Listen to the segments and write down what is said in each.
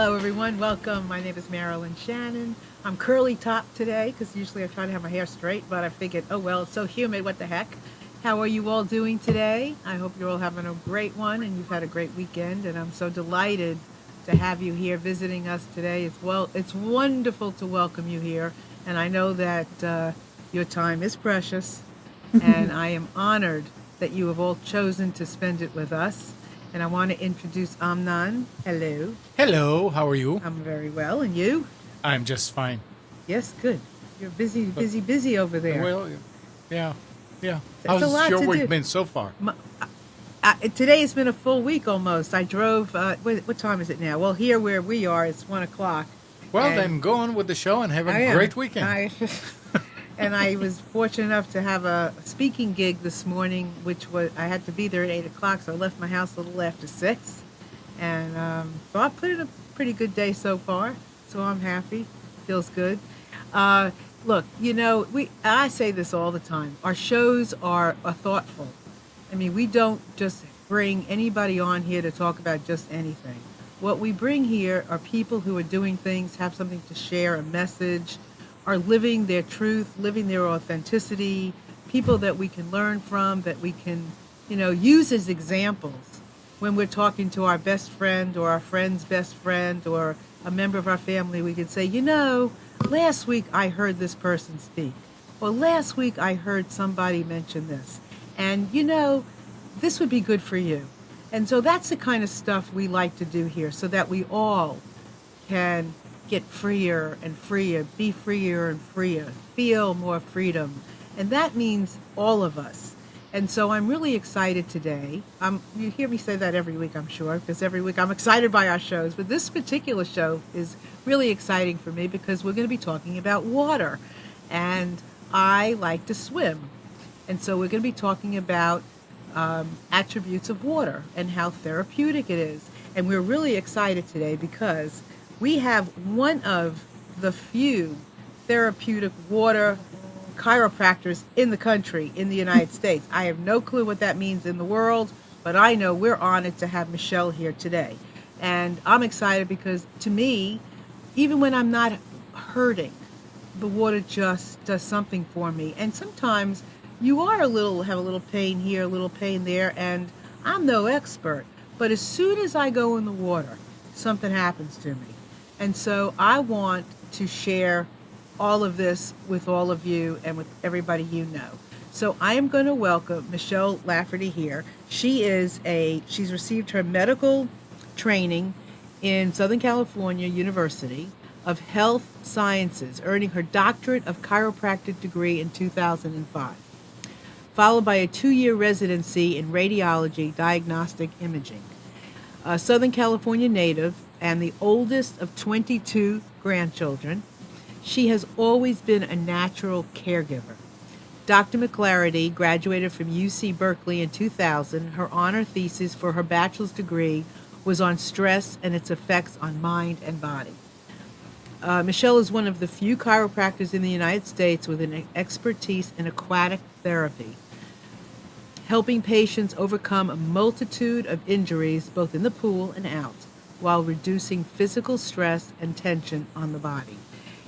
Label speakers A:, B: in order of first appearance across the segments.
A: Hello, everyone. Welcome. My name is Marilyn Shannon. I'm curly top today because usually I try to have my hair straight, but I figured, oh, well, it's so humid. What the heck? How are you all doing today? I hope you're all having a great one and you've had a great weekend. And I'm so delighted to have you here visiting us today. It's wonderful to welcome you here. And I know that your time is precious. And I am honored that you have all chosen to spend it with us. And I want to introduce Amnon. Hello.
B: Hello, how are you?
A: I'm very well. And you?
B: I'm just fine.
A: Yes, good. You're busy over there.
B: Well, yeah.
A: It's a lot
B: How's your
A: to
B: week
A: do.
B: been so far?
A: Today has been a full week almost. I drove, what time is it now? Well, here where we are, it's 1 o'clock.
B: Well, then go on with the show and have a great weekend.
A: And I was fortunate enough to have a speaking gig this morning, which was, I had to be there at 8 o'clock, so I left my house a little after 6. And so I put in a pretty good day so far, so I'm happy. Feels good. Look, I say this all the time. Our shows are thoughtful. I mean, we don't just bring anybody on here to talk about just anything. What we bring here are people who are doing things, have something to share, a message, are living their truth, living their authenticity, people that we can learn from, that we can, use as examples when we're talking to our best friend or our friend's best friend or a member of our family. We could say, last week I heard this person speak, or last week I heard somebody mention this, and this would be good for you. And so that's the kind of stuff we like to do here, so that we all can get freer and freer, be freer and freer, feel more freedom. And that means all of us. And so I'm really excited today. You hear me say that every week, I'm sure, because every week I'm excited by our shows. But this particular show is really exciting for me because we're going to be talking about water. And I like to swim. And so we're going to be talking about attributes of water and how therapeutic it is. And we're really excited today because we have one of the few therapeutic water chiropractors in the country, in the United States. I have no clue what that means in the world, but I know we're honored to have Michelle here today. And I'm excited because, to me, even when I'm not hurting, the water just does something for me. And sometimes you have a little pain here, a little pain there, and I'm no expert. But as soon as I go in the water, something happens to me. And so I want to share all of this with all of you and with everybody you know. So I am going to welcome Michelle McLafferty here. She's received her medical training in Southern California University of Health Sciences, earning her doctorate of chiropractic degree in 2005, followed by a 2-year residency in radiology diagnostic imaging. A Southern California native and the oldest of 22 grandchildren, she has always been a natural caregiver. Dr. McLafferty graduated from UC Berkeley in 2000. Her honor thesis for her bachelor's degree was on stress and its effects on mind and body. Michelle is one of the few chiropractors in the United States with an expertise in aquatic therapy, helping patients overcome a multitude of injuries both in the pool and out, while reducing physical stress and tension on the body.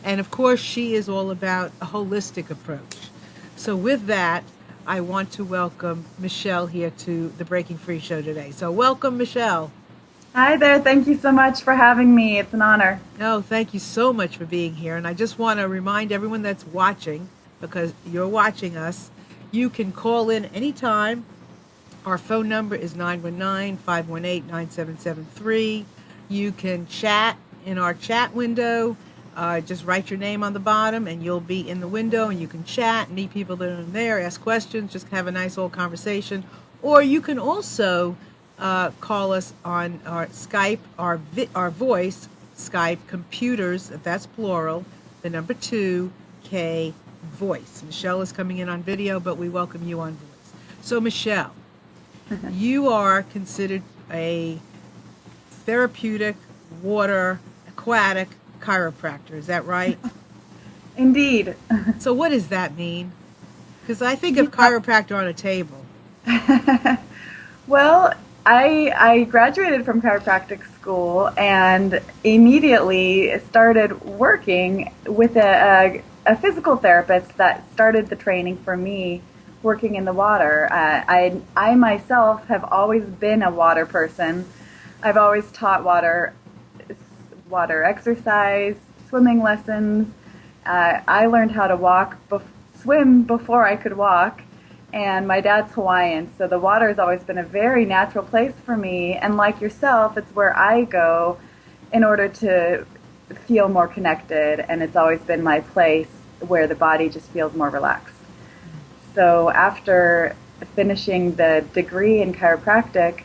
A: And of course, she is all about a holistic approach. So with that, I want to welcome Michelle here to the Breaking Free show today. So welcome, Michelle.
C: Hi there. Thank you so much for having me. It's an honor.
A: No, thank you so much for being here. And I just want to remind everyone that's watching, because you're watching us, you can call in anytime. Our phone number is 919-518-9773. You can chat in our chat window. Just write your name on the bottom and you'll be in the window and you can chat, meet people that are in there, ask questions, just have a nice old conversation. Or you can also call us on our Skype, our voice, Skype, computers, if that's plural, the number 2K voice. Michelle is coming in on video, but we welcome you on voice. So Michelle, you are considered a therapeutic, water, aquatic chiropractor. Is that right?
C: Indeed.
A: So what does that mean? Because I think of chiropractor on a table.
C: Well, I graduated from chiropractic school and immediately started working with a physical therapist that started the training for me working in the water. I myself have always been a water person. I've always taught water exercise, swimming lessons. I learned how to swim before I could walk. And my dad's Hawaiian, so the water has always been a very natural place for me. And like yourself, it's where I go in order to feel more connected. And it's always been my place where the body just feels more relaxed. So after finishing the degree in chiropractic,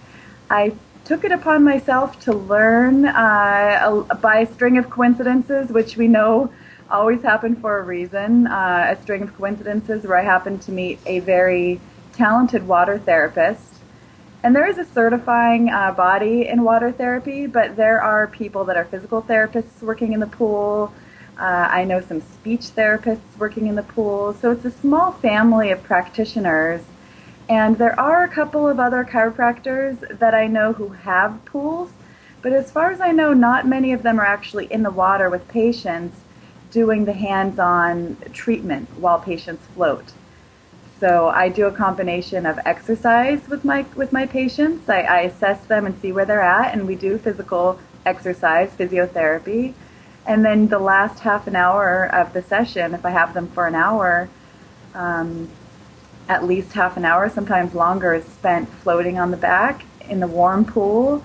C: I took it upon myself to learn by a string of coincidences, which we know always happen for a reason, a string of coincidences where I happened to meet a very talented water therapist. And there is a certifying body in water therapy, but there are people that are physical therapists working in the pool. I know some speech therapists working in the pool. So it's a small family of practitioners. And there are a couple of other chiropractors that I know who have pools. But as far as I know, not many of them are actually in the water with patients doing the hands-on treatment while patients float. So I do a combination of exercise with my patients. I assess them and see where they're at, and we do physical exercise, physiotherapy. And then the last half an hour of the session, if I have them for an hour, at least half an hour, sometimes longer, is spent floating on the back in the warm pool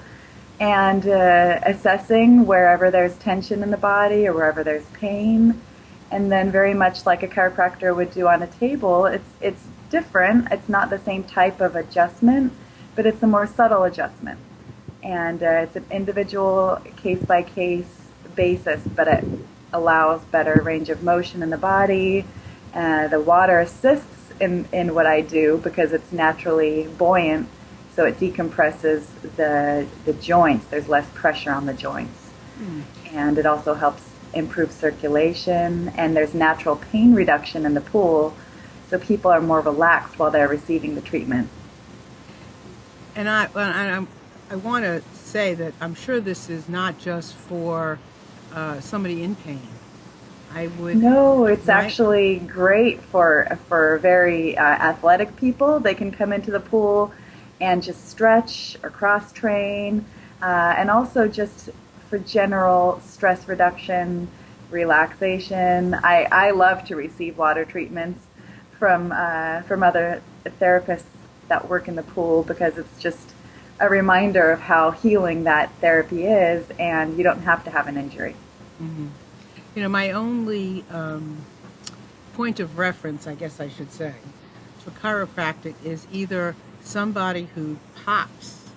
C: and assessing wherever there's tension in the body or wherever there's pain. And then very much like a chiropractor would do on a table, it's different. It's not the same type of adjustment, but it's a more subtle adjustment. And it's an individual case-by-case basis, but it allows better range of motion in the body. The water assists in what I do because it's naturally buoyant. So it decompresses the joints. There's less pressure on the joints. And it also helps improve circulation. And there's natural pain reduction in the pool. So people are more relaxed while they're receiving the treatment.
A: And I want to say that I'm sure this is not just for somebody in pain.
C: No, it's actually great for very athletic people. They can come into the pool and just stretch or cross-train, and also just for general stress reduction, relaxation. I love to receive water treatments from other therapists that work in the pool because it's just a reminder of how healing that therapy is, and you don't have to have an injury.
A: Mm-hmm. You know, my only point of reference, I guess I should say, for chiropractic is either somebody who pops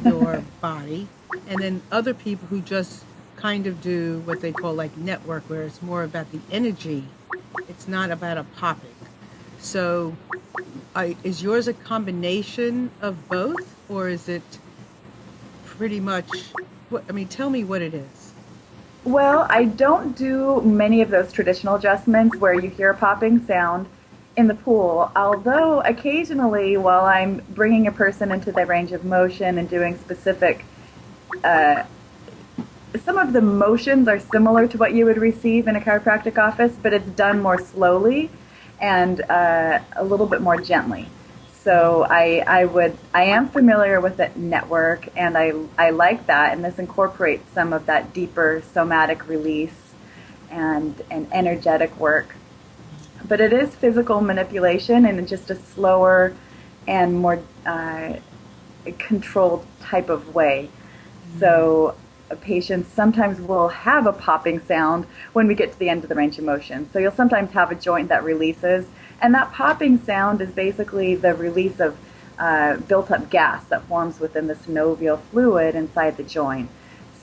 A: your body, and then other people who just kind of do what they call like network, where it's more about the energy. It's not about a popping. So is yours a combination of both, or is it pretty much, tell me what it is.
C: Well, I don't do many of those traditional adjustments where you hear a popping sound in the pool, although occasionally while I'm bringing a person into the range of motion and doing specific, some of the motions are similar to what you would receive in a chiropractic office, but it's done more slowly and a little bit more gently. So I am familiar with the network, and I like that, and this incorporates some of that deeper somatic release and energetic work. But it is physical manipulation in just a slower and more controlled type of way. So patients sometimes will have a popping sound when we get to the end of the range of motion. So you'll sometimes have a joint that releases, and that popping sound is basically the release of built-up gas that forms within the synovial fluid inside the joint.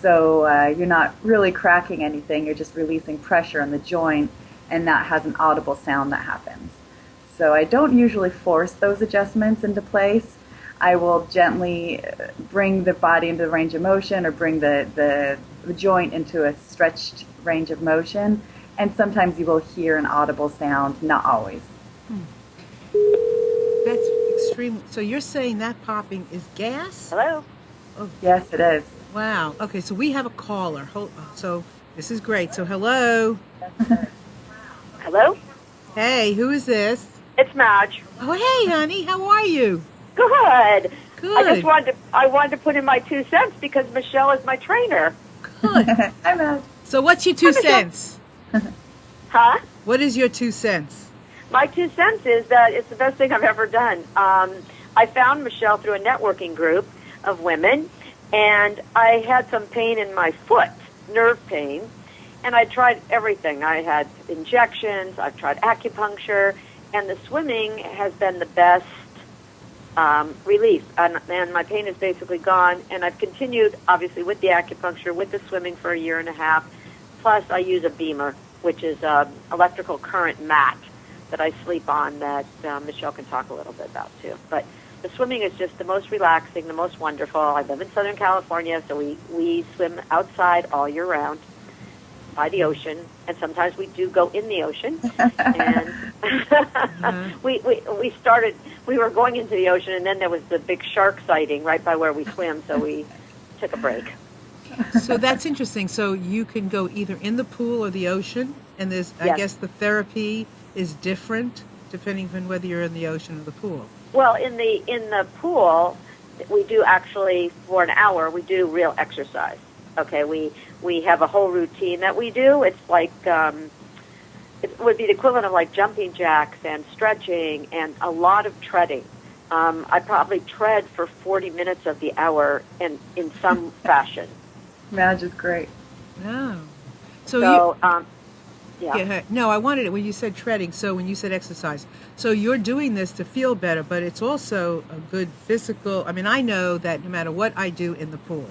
C: So you're not really cracking anything, you're just releasing pressure on the joint, and that has an audible sound that happens. So I don't usually force those adjustments into place. I will gently bring the body into the range of motion, or bring the joint into a stretched range of motion, and sometimes you will hear an audible sound, not always.
A: That's extreme. So you're saying that popping is gas?
D: Hello?
A: Oh.
C: Yes, it is.
A: Wow. Okay, so we have a caller. So this is great. So hello.
D: Hello?
A: Hey, who is this?
D: It's Madge.
A: Oh, hey, honey. How are you?
D: Good.
A: Good.
D: I wanted to put in my 2 cents because Michelle is my trainer.
A: Good.
C: Hi, Madge.
A: So what's your 2 cents?
D: Huh?
A: What is your 2 cents?
D: My 2 cents is that it's the best thing I've ever done. I found Michelle through a networking group of women, and I had some pain in my foot, nerve pain, and I tried everything. I had injections, I've tried acupuncture, and the swimming has been the best relief. And my pain is basically gone, and I've continued, obviously, with the acupuncture, with the swimming for a year and a half. Plus, I use a Beamer, which is an electrical current mat that I sleep on that Michelle can talk a little bit about, too. But the swimming is just the most relaxing, the most wonderful. I live in Southern California, so we swim outside all year round by the ocean, and sometimes we do go in the ocean. And we were going into the ocean, and then there was the big shark sighting right by where we swim, so we took a break.
A: So that's interesting. So you can go either in the pool or the ocean, and there's,
D: Yes.
A: I guess the therapy is different depending on whether you're in the ocean or the pool.
D: Well, in the pool, we do actually, for an hour, we do real exercise. Okay, we have a whole routine that we do. It's like, it would be the equivalent of like jumping jacks and stretching and a lot of treading. I probably tread for 40 minutes of the hour in some fashion.
C: Madge is great.
A: Oh.
D: Yeah.
A: No, I wanted it when you said treading. So when you said exercise, so you're doing this to feel better, but it's also a good physical. I mean, I know that no matter what I do in the pool,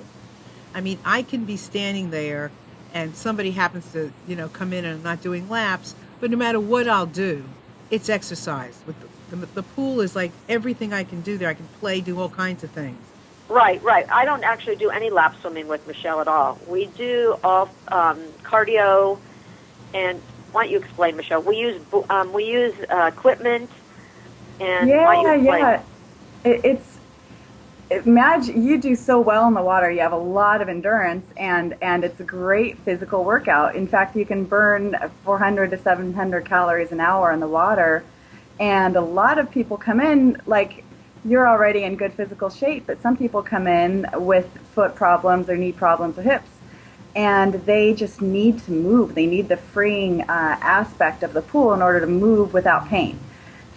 A: I mean, I can be standing there and somebody happens to, come in and I'm not doing laps, but no matter what I'll do, it's exercise. With the pool is like everything I can do there. I can play, do all kinds of things.
D: Right. I don't actually do any lap swimming with Michelle at all. We do all cardio. And why don't you explain, Michelle? We use equipment, and why don't you explain?
C: Madge, you do so well in the water. You have a lot of endurance, and it's a great physical workout. In fact, you can burn 400 to 700 calories an hour in the water, and a lot of people come in like you're already in good physical shape, but some people come in with foot problems or knee problems or hips. And they just need to move. They need the freeing aspect of the pool in order to move without pain.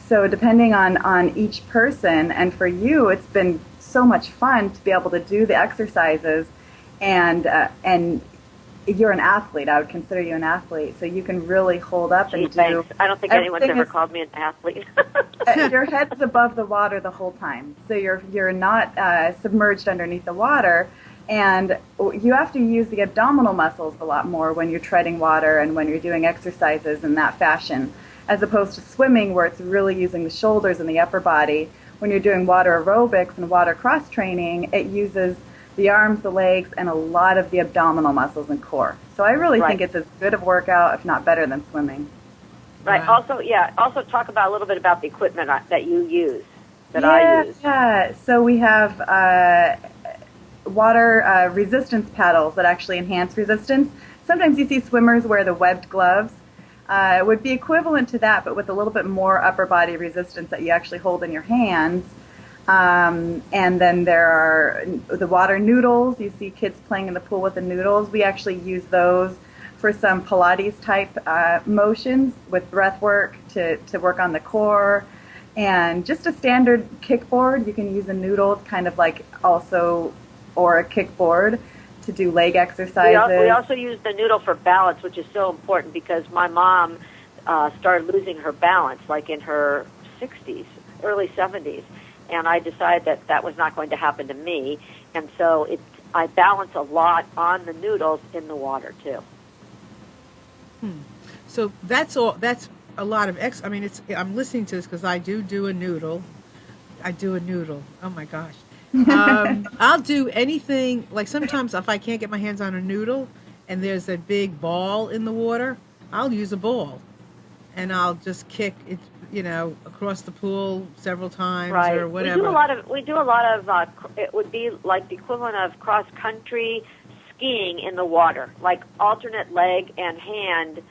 C: So depending on each person, and for you, it's been so much fun to be able to do the exercises. And you're an athlete. I would consider you an athlete. So you can really hold up and do.
D: Thanks. I don't think anyone's ever called me an athlete.
C: Your head's above the water the whole time. So you're not submerged underneath the water. And you have to use the abdominal muscles a lot more when you're treading water and when you're doing exercises in that fashion, as opposed to swimming where it's really using the shoulders and the upper body. When you're doing water aerobics and water cross training, it uses the arms, the legs, and a lot of the abdominal muscles and core. So I really think it's as good of a workout, if not better, than swimming.
D: Right. Wow. Also talk about a little bit about the equipment that you use, I use.
C: Yeah. So we have water resistance paddles that actually enhance resistance. Sometimes you see swimmers wear the webbed gloves. It would be equivalent to that, but with a little bit more upper body resistance that you actually hold in your hands. And then there are the water noodles. You see kids playing in the pool with the noodles. We actually use those for some Pilates type motions with breath work to work on the core. And just a standard kickboard, you can use a noodle kind of like also, or a kickboard to do leg exercises.
D: We also use the noodle for balance, which is so important because my mom started losing her balance like in her 60s, early 70s. And I decided that was not going to happen to me. And so I balance a lot on the noodles in the water, too.
A: So that's all. That's a lot of I mean, I'm listening to this because I do a noodle. I do a noodle. Oh, my gosh. I'll do anything. Like sometimes if I can't get my hands on a noodle and there's a big ball in the water, I'll use a ball. and I'll just kick it, across the pool several times or whatever.
D: We do a lot of it would be like the equivalent of cross country skiing in the water, like alternate leg and hand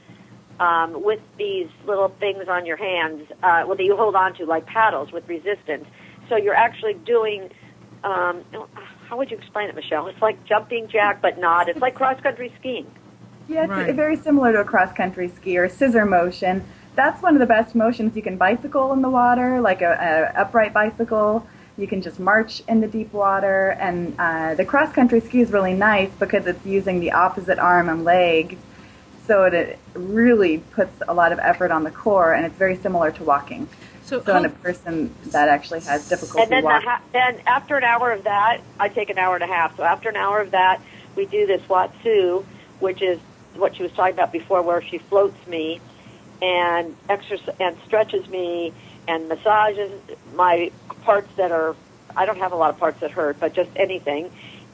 D: with these little things on your hands that you hold on to like paddles with resistance. So you're actually doing, how would you explain it, Michelle? It's like jumping jack, but not. It's like cross country skiing.
C: Yeah, it's very similar to a cross country ski or scissor motion. That's one of the best motions. You can bicycle in the water, like a upright bicycle. You can just march in the deep water. And the cross-country ski is really nice because it's using the opposite arm and legs. So it really puts a lot of effort on the core, and it's very similar to walking. So in a person that actually has difficulty walking.
D: Then after an hour of that, I take an hour and a half. So after an hour of that, we do this Watsu, which is what she was talking about before, where she floats me and stretches me and massages my parts that are, I don't have a lot of parts that hurt, but just anything,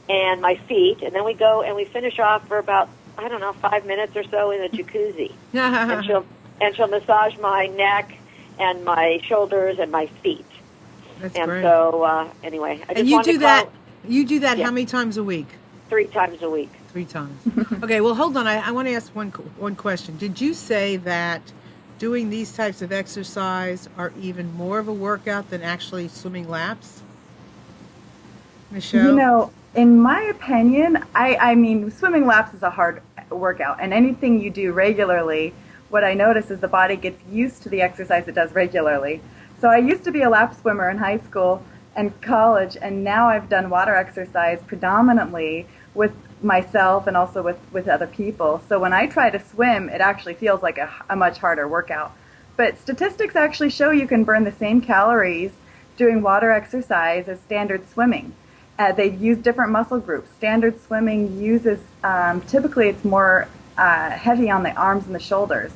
D: and my feet. And then we go and we finish off for about, 5 minutes or so in the jacuzzi. and she'll massage my neck and my shoulders and my feet.
A: That's
D: and
A: great.
D: So anyway, I just
A: and you do that. You do that
D: Yeah.
A: how many times a week?
D: 3 times a week.
A: 3 times. Okay, well, hold on. I want to ask one question. Did you say that doing these types of exercise are even more of a workout than actually swimming laps? Michelle?
C: In my opinion, I mean, swimming laps is a hard workout, and anything you do regularly, what I notice is the body gets used to the exercise it does regularly. So I used to be a lap swimmer in high school and college, and now I've done water exercise predominantly with myself and also with other people. So when I try to swim, it actually feels like a much harder workout. But statistics actually show you can burn the same calories doing water exercise as standard swimming. They use different muscle groups. Standard swimming uses, typically it's more heavy on the arms and the shoulders.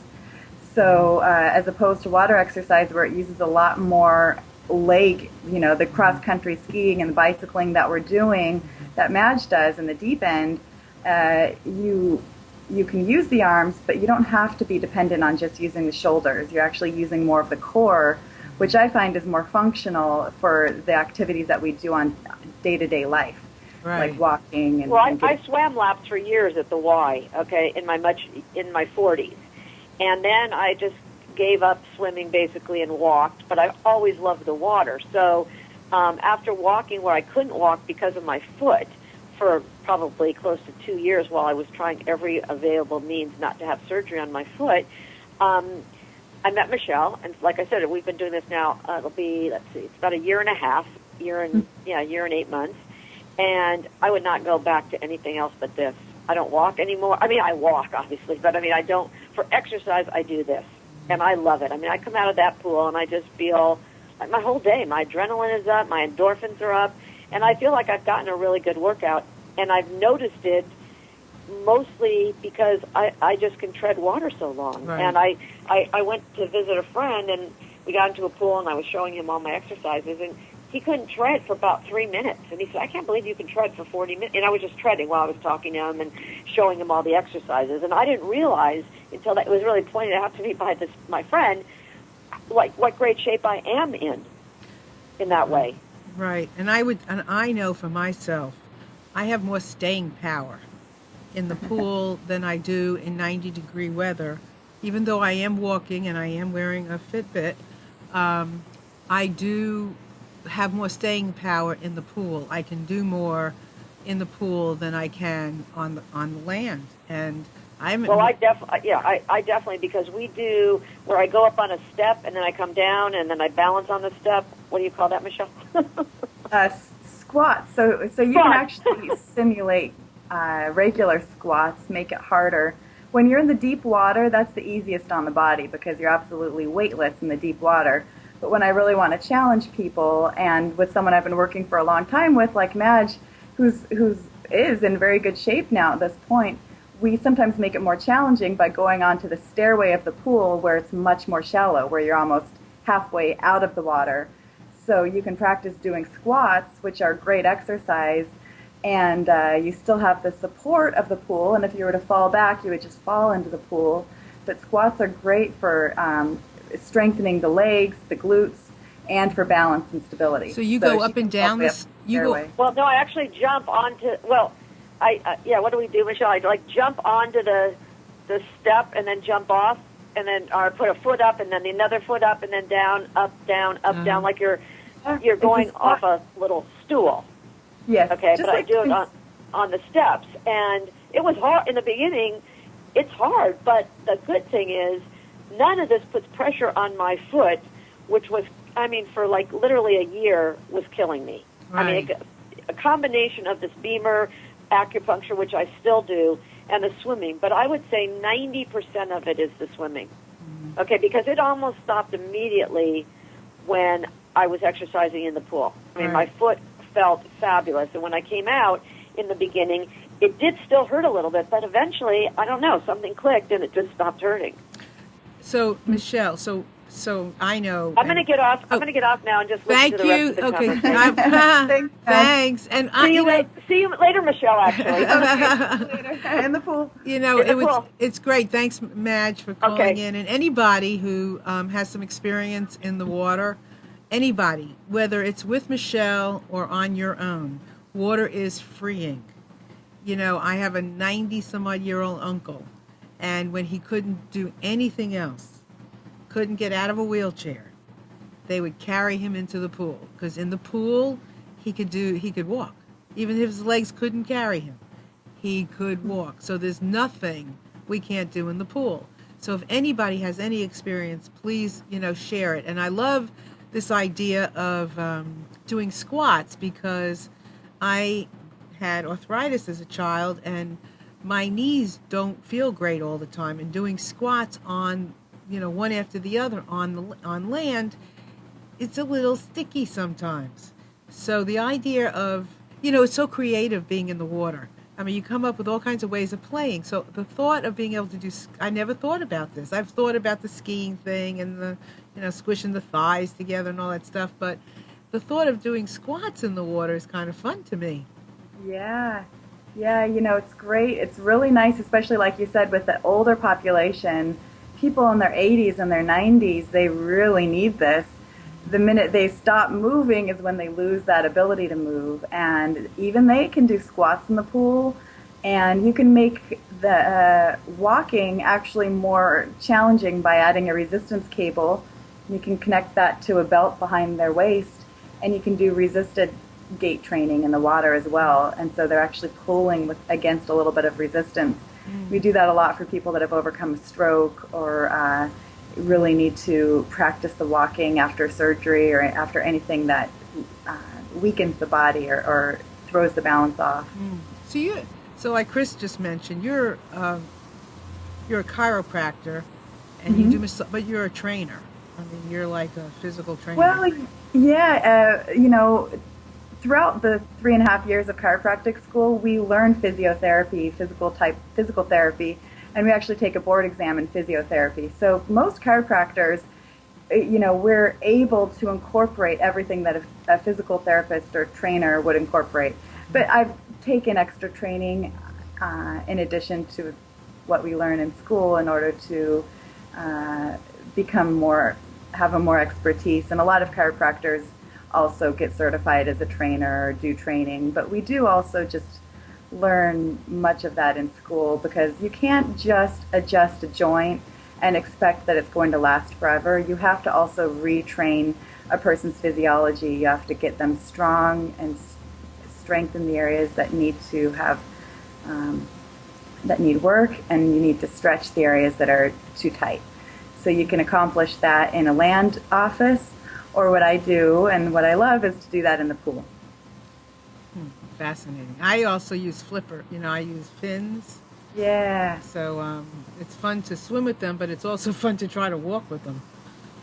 C: So as opposed to water exercise where it uses a lot more leg, the cross-country skiing and the bicycling that we're doing, that Madge does in the deep end, you can use the arms, but you don't have to be dependent on just using the shoulders. You're actually using more of the core, which I find is more functional for the activities that we do on day-to-day life, like walking.
D: I swam laps for years at the Y, in my 40s, and then I just gave up swimming basically and walked, but I always loved the water. So after walking where I couldn't walk because of my foot for probably close to 2 years while I was trying every available means not to have surgery on my foot, I met Michelle, and like I said, we've been doing this now, it'll be, it's about a year and a half, year and 8 months, and I would not go back to anything else but this. I don't walk anymore. I mean, I walk, obviously, but I don't, for exercise, I do this, and I love it. I mean, I come out of that pool, and I just feel like my whole day, my adrenaline is up, my endorphins are up, and I feel like I've gotten a really good workout, and I've noticed it mostly because I just can tread water so long.
A: Right.
D: And I went to visit a friend, and we got into a pool, and I was showing him all my exercises, and he couldn't tread for about 3 minutes. And he said, I can't believe you can tread for 40 minutes. And I was just treading while I was talking to him and showing him all the exercises. And I didn't realize until that it was really pointed out to me by my friend what great shape I am in that way.
A: Right. And I know for myself, I have more staying power in the pool than I do in 90-degree weather. Even though I am walking and I am wearing a Fitbit, I do have more staying power in the pool. I can do more in the pool than I can on the land. And
D: I definitely, because we do where I go up on a step and then I come down and then I balance on the step. What do you call that, Michelle?
C: Squats. So you can actually simulate regular squats, make it harder. When you're in the deep water, that's the easiest on the body because you're absolutely weightless in the deep water. But when I really want to challenge people, and with someone I've been working for a long time with, like Madge, who's is in very good shape now at this point, we sometimes make it more challenging by going onto the stairway of the pool where it's much more shallow, where you're almost halfway out of the water. So you can practice doing squats, which are great exercise, and you still have the support of the pool, and if you were to fall back, you would just fall into the pool. but squats are great for strengthening the legs, the glutes, and for balance and stability.
A: So you go up and down this. You go.
D: Well, no, I actually jump onto. Well, what do we do, Michelle? I like jump onto the step and then jump off, and then or put a foot up and then another foot up and then down, up, down, like you're going off a little stool.
C: Yes.
D: Okay, but I do it on the steps, and it was hard in the beginning. It's hard, but the good thing is none of this puts pressure on my foot, which was, for like literally a year was killing me.
A: Right.
D: A combination of this Beamer, acupuncture, which I still do, and the swimming. But I would say 90% of it is the swimming. Mm-hmm. Okay, because it almost stopped immediately when I was exercising in the pool. My foot felt fabulous. And when I came out in the beginning, it did still hurt a little bit, but eventually, I don't know, something clicked and it just stopped hurting.
A: So, Michelle, so I know.
D: I'm going to get off. I'm going to get off now and just listen to the rest of the conversation.
A: Thanks. And
D: see you later, Michelle. Actually,
C: later in the pool.
A: It's great. Thanks, Madge, for calling in. And anybody who has some experience in the water, anybody, whether it's with Michelle or on your own, water is freeing. I have a 90-some-odd-year-old uncle, and when he couldn't do anything else, couldn't get out of a wheelchair, they would carry him into the pool, because in the pool he could walk. Even if his legs couldn't carry him, he could walk. So there's nothing we can't do in the pool. So if anybody has any experience, please, share it. And I love this idea of doing squats, because I had arthritis as a child and my knees don't feel great all the time, and doing squats on one after the other on land, it's a little sticky sometimes. So the idea of, it's so creative being in the water. You come up with all kinds of ways of playing. So the thought of being able to do, I never thought about this. I've thought about the skiing thing and the, squishing the thighs together and all that stuff. But the thought of doing squats in the water is kind of fun to me.
C: Yeah. Yeah, it's great. It's really nice, especially like you said, with the older population. People in their 80s and their 90s, they really need this. The minute they stop moving is when they lose that ability to move. And even they can do squats in the pool. And you can make the walking actually more challenging by adding a resistance cable. You can connect that to a belt behind their waist. And you can do resisted gait training in the water as well. And so they're actually pulling against a little bit of resistance. We do that a lot for people that have overcome a stroke or really need to practice the walking after surgery or after anything that weakens the body or throws the balance off.
A: So like Chris just mentioned, you're a chiropractor and you do, but you're a trainer. You're like a physical trainer.
C: Well, yeah, throughout the 3.5 years of chiropractic school, we learn physiotherapy, physical therapy, and we actually take a board exam in physiotherapy. So most chiropractors, we're able to incorporate everything that a physical therapist or trainer would incorporate. But I've taken extra training in addition to what we learn in school in order to have a more expertise. And a lot of chiropractors also get certified as a trainer or do training, but we do also just learn much of that in school, because you can't just adjust a joint and expect that it's going to last forever. You have to also retrain a person's physiology. You have to get them strong and strengthen the areas that need to have that need work, and you need to stretch the areas that are too tight. So you can accomplish that in a land office, or what I do and what I love is to do that in the pool.
A: Fascinating. I also use flipper. I use fins.
C: Yeah.
A: So it's fun to swim with them, but it's also fun to try to walk with them.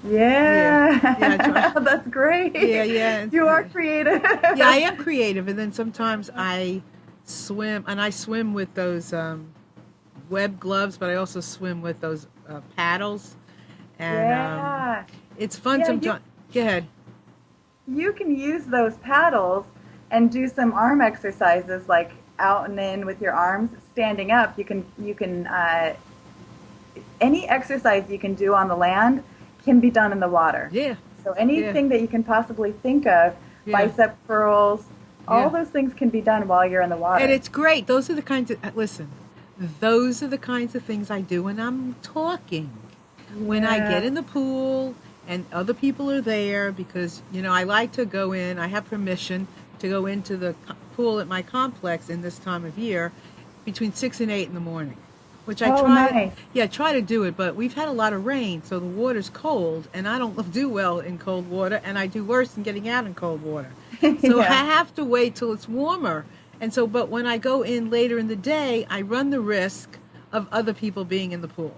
C: Yeah. That's great.
A: Yeah.
C: You are creative.
A: Yeah, I am creative. And then sometimes I swim, and I swim with those web gloves, but I also swim with those paddles. And it's fun sometimes. Go ahead.
C: You can use those paddles and do some arm exercises, like out and in with your arms. Standing up, you can any exercise you can do on the land can be done in the water.
A: Yeah.
C: So anything that you can possibly think of, bicep curls, all those things can be done while you're in the water.
A: And it's great. Those are the kinds of, those are the kinds of things I do when I'm talking. When I get in the pool and other people are there, because, I like to go in, I have permission to go into the pool at my complex in this time of year between 6 and 8 in the morning. Which I try to do it, but we've had a lot of rain, so the water's cold, and I don't do well in cold water, and I do worse in getting out in cold water. So I have to wait till it's warmer. And so, but when I go in later in the day, I run the risk of other people being in the pool,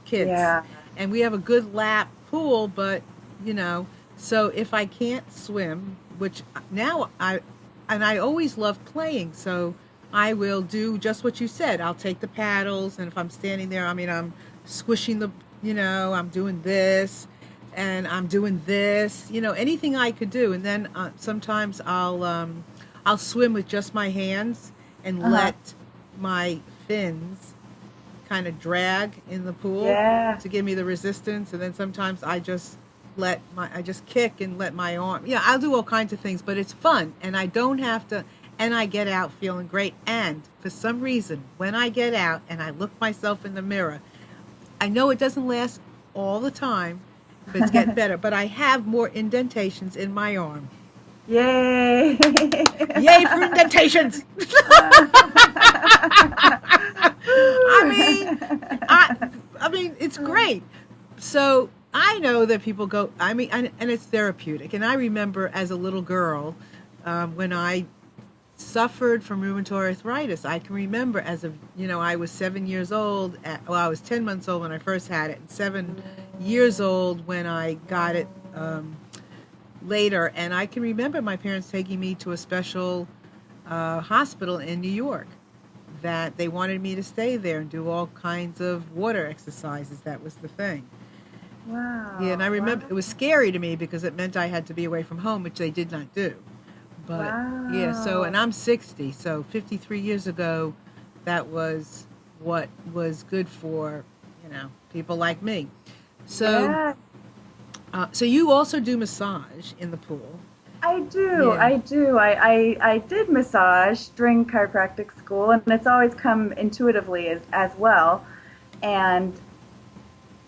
A: kids. Yeah. And we have a good lap pool, but, so if I can't swim, which now I always love playing, so I will do just what you said. I'll take the paddles, and if I'm standing there, I'm squishing I'm doing this, and I'm doing this, anything I could do. And then sometimes I'll swim with just my hands and let my fins kind of drag in the pool to give me the resistance. And then sometimes I just kick and let my arm. Yeah, I'll do all kinds of things, but it's fun, and I don't have to. And I get out feeling great. And for some reason, when I get out and I look myself in the mirror, I know it doesn't last all the time, but it's getting better. But I have more indentations in my arm.
C: Yay!
A: Yay for indentations! I mean, it's great. So I know that people go, and it's therapeutic. And I remember as a little girl, when I suffered from rheumatoid arthritis. I can remember I was 7 years old. I was 10 months old when I first had it, and 7 years old when I got it later. And I can remember my parents taking me to a special hospital in New York that they wanted me to stay there and do all kinds of water exercises. That was the thing.
C: Wow.
A: Yeah, and I remember it was scary to me because it meant I had to be away from home, which they did not do. But and I'm 60, so 53 years ago, that was what was good for, people like me. So, so you also do massage in the pool.
C: I do. I did massage during chiropractic school, and it's always come intuitively as well. And,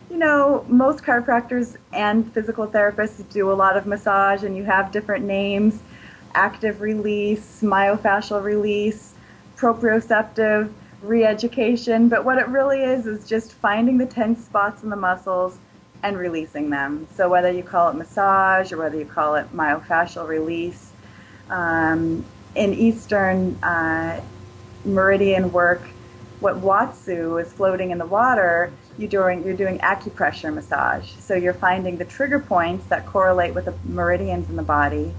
C: most chiropractors and physical therapists do a lot of massage, and you have different names. Active release, myofascial release, proprioceptive, re-education. But what it really is just finding the tense spots in the muscles and releasing them. So whether you call it massage or whether you call it myofascial release, in Eastern meridian work, what Watsu is floating in the water, you're doing acupressure massage. So you're finding the trigger points that correlate with the meridians in the body,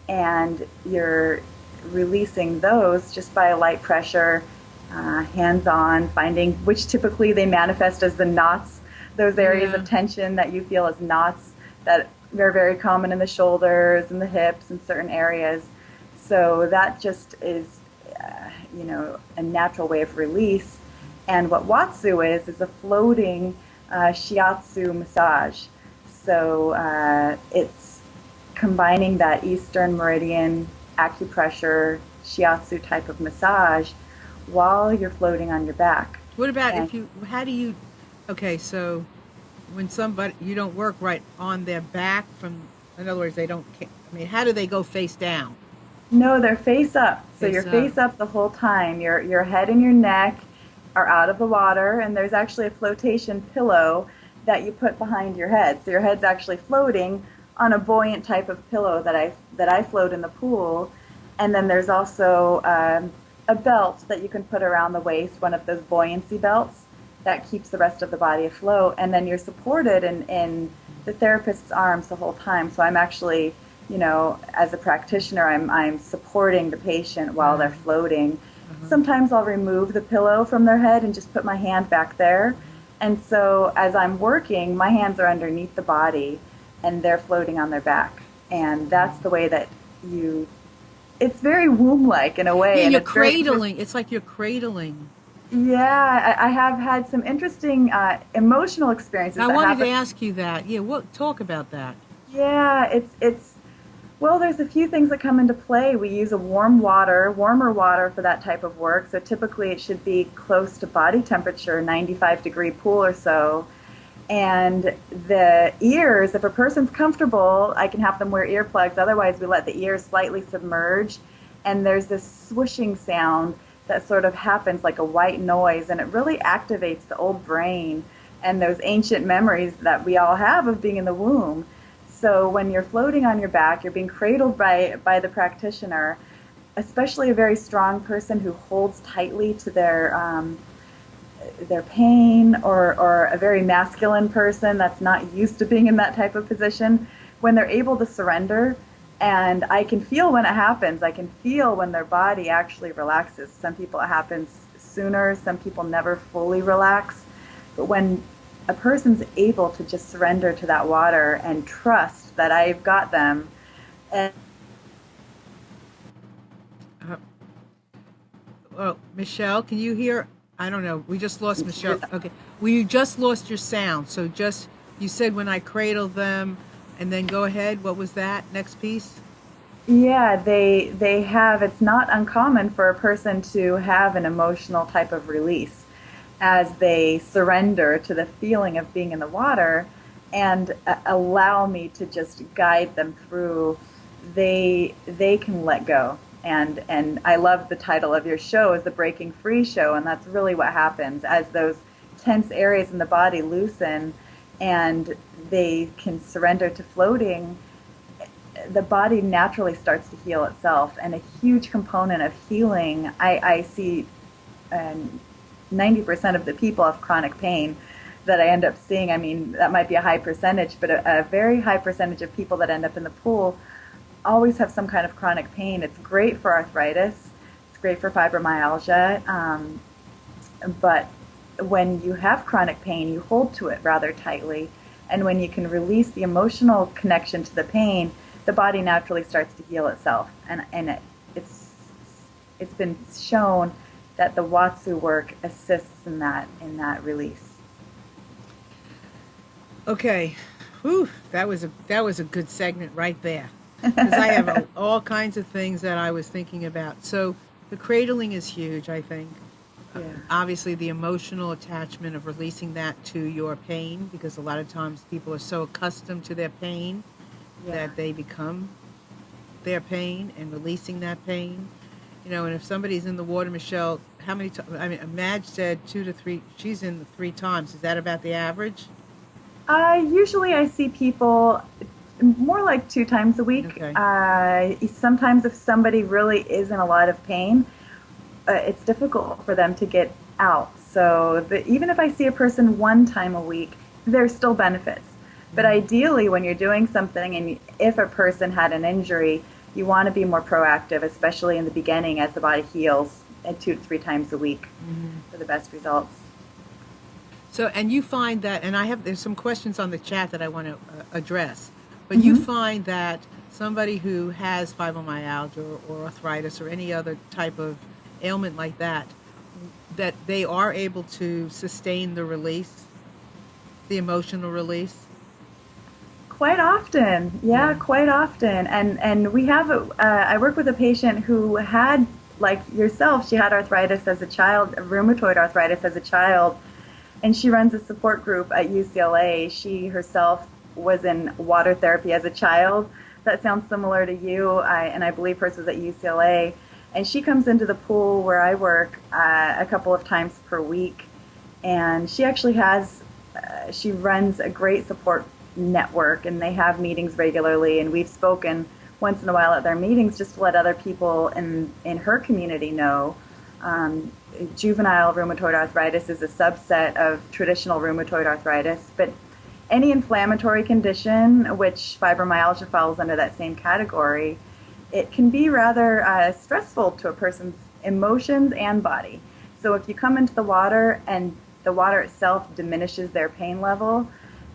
C: and you're releasing those just by a light pressure, hands-on, finding which typically they manifest as the knots, those areas of tension that you feel as knots that are very common in the shoulders and the hips and certain areas. So that just is, a natural way of release. And what Watsu is a floating shiatsu massage. So it's combining that Eastern meridian acupressure shiatsu type of massage while you're floating on your back.
A: What about so when you don't work right on their back in other words, how do they go face down?
C: No, they're face up. So you're face up the whole time. Your head and your neck are out of the water, and there's actually a flotation pillow that you put behind your head. So your head's actually floating on a buoyant type of pillow that I float in the pool. And then there's also a belt that you can put around the waist, one of those buoyancy belts that keeps the rest of the body afloat. And then you're supported in the therapist's arms the whole time. So I'm actually, as a practitioner, I'm supporting the patient while they're floating. Sometimes I'll remove the pillow from their head and just put my hand back there. And so as I'm working, my hands are underneath the body and they're floating on their back. And that's the way that it's very womb-like in a way.
A: Yeah,
C: and
A: you're cradling. It's like you're cradling
C: Yeah, I have had some interesting emotional experiences.
A: I wanted to ask you that. Yeah, talk about that.
C: Yeah, well, there's a few things that come into play. We use a warmer water for that type of work. So typically it should be close to body temperature, 95-degree pool or so. And the ears, if a person's comfortable, I can have them wear earplugs. Otherwise, we let the ears slightly submerge. And there's this swooshing sound that sort of happens like a white noise. And it really activates the old brain and those ancient memories that we all have of being in the womb. So when you're floating on your back, you're being cradled by the practitioner, especially a very strong person who holds tightly to their pain, or a very masculine person that's not used to being in that type of position. When they're able to surrender, and I can feel when it happens, I can feel when their body actually relaxes. Some people it happens sooner, some people never fully relax. But when a person's able to just surrender to that water and trust that I've got them. And
A: well, Michelle, can you hear? I don't know. We just lost Michelle. Okay. Well, you just lost your sound. So you said when I cradle them, and then go ahead. What was that next piece?
C: Yeah, they have, it's not uncommon for a person to have an emotional type of release as they surrender to the feeling of being in the water and allow me to just guide them through. They can let go. And I love the title of your show is the Breaking Free show, and that's really what happens as those tense areas in the body loosen and they can surrender to floating. The body naturally starts to heal itself, and a huge component of healing, I see 90% of the people have chronic pain that I end up seeing. I mean, that might be a high percentage, but a very high percentage of people that end up in the pool always have some kind of chronic pain. It's great for arthritis. It's great for fibromyalgia. But when you have chronic pain, you hold to it rather tightly. And when you can release the emotional connection to the pain, the body naturally starts to heal itself. And it's been shown that the Watsu work assists in that release.
A: Okay, whew, that was a good segment right there, because I have all kinds of things that I was thinking about. So the cradling is huge, I think. Yeah. Obviously, the emotional attachment of releasing that to your pain, because a lot of times people are so accustomed to their pain that they become their pain, and releasing that pain. You know, and if somebody's in the water, Michelle, how many times? I mean, Madge said 2 to 3. She's in the 3 times. Is that about the average?
C: Usually I see people more like 2 times a week. Okay. Sometimes if somebody really is in a lot of pain, it's difficult for them to get out. So even if I see a person 1 time a week, there's still benefits. Mm-hmm. But ideally, when you're doing something, and if a person had an injury, you want to be more proactive, especially in the beginning as the body heals, 2 to 3 times a week for the best results.
A: So, and you find that, and there's some questions on the chat that I want to address, but you find that somebody who has fibromyalgia or arthritis or any other type of ailment like that, that they are able to sustain the release, the emotional release?
C: Quite often, quite often. And we have, I work with a patient who had, like yourself, she had arthritis as a child, rheumatoid arthritis as a child, and she runs a support group at UCLA. She herself was in water therapy as a child. That sounds similar to you, and I believe hers was at UCLA. And she comes into the pool where I work a couple of times per week, and she actually has, she runs a great support network, and they have meetings regularly, and we've spoken once in a while at their meetings just to let other people in her community know. Juvenile rheumatoid arthritis is a subset of traditional rheumatoid arthritis, but any inflammatory condition, which fibromyalgia falls under that same category, it can be rather stressful to a person's emotions and body. So if you come into the water and the water itself diminishes their pain level,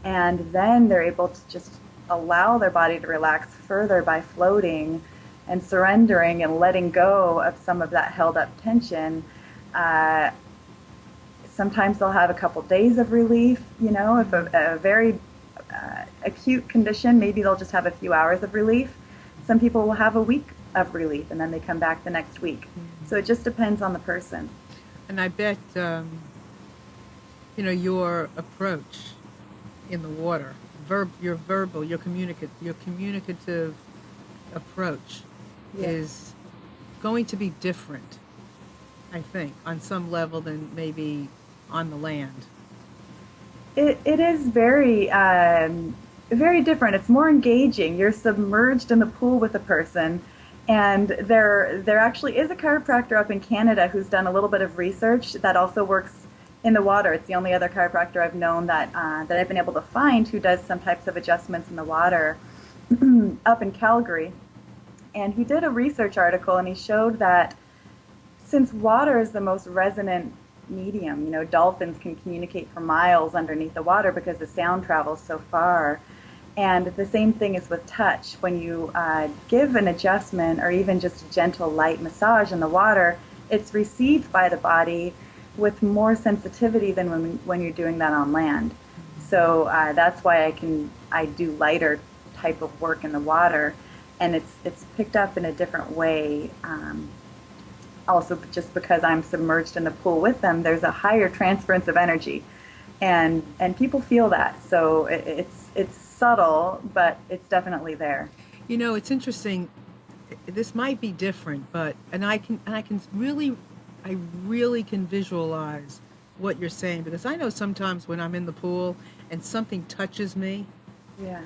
C: and then they're able to just allow their body to relax further by floating and surrendering and letting go of some of that held up tension, sometimes they'll have a couple days of relief. You know, if a very acute condition, maybe they'll just have a few hours of relief. Some people will have a week of relief, and then they come back the next week. So it just depends on the person.
A: And I bet, your approach in the water, your communicative approach is going to be different, I think, on some level than maybe on the land.
C: It is very, very different. It's more engaging. You're submerged in the pool with a person. And there actually is a chiropractor up in Canada who's done a little bit of research that also works in the water. It's the only other chiropractor I've known that I've been able to find who does some types of adjustments in the water up in Calgary. And he did a research article, and he showed that since water is the most resonant medium, dolphins can communicate for miles underneath the water because the sound travels so far. And the same thing is with touch. When you give an adjustment or even just a gentle light massage in the water, it's received by the body with more sensitivity than when you're doing that on land. So that's why I do lighter type of work in the water, and it's picked up in a different way. Also, just because I'm submerged in the pool with them, there's a higher transference of energy, and people feel that. So it's subtle, but it's definitely there.
A: It's interesting. This might be different, but I really can visualize what you're saying, because I know sometimes when I'm in the pool and something touches me,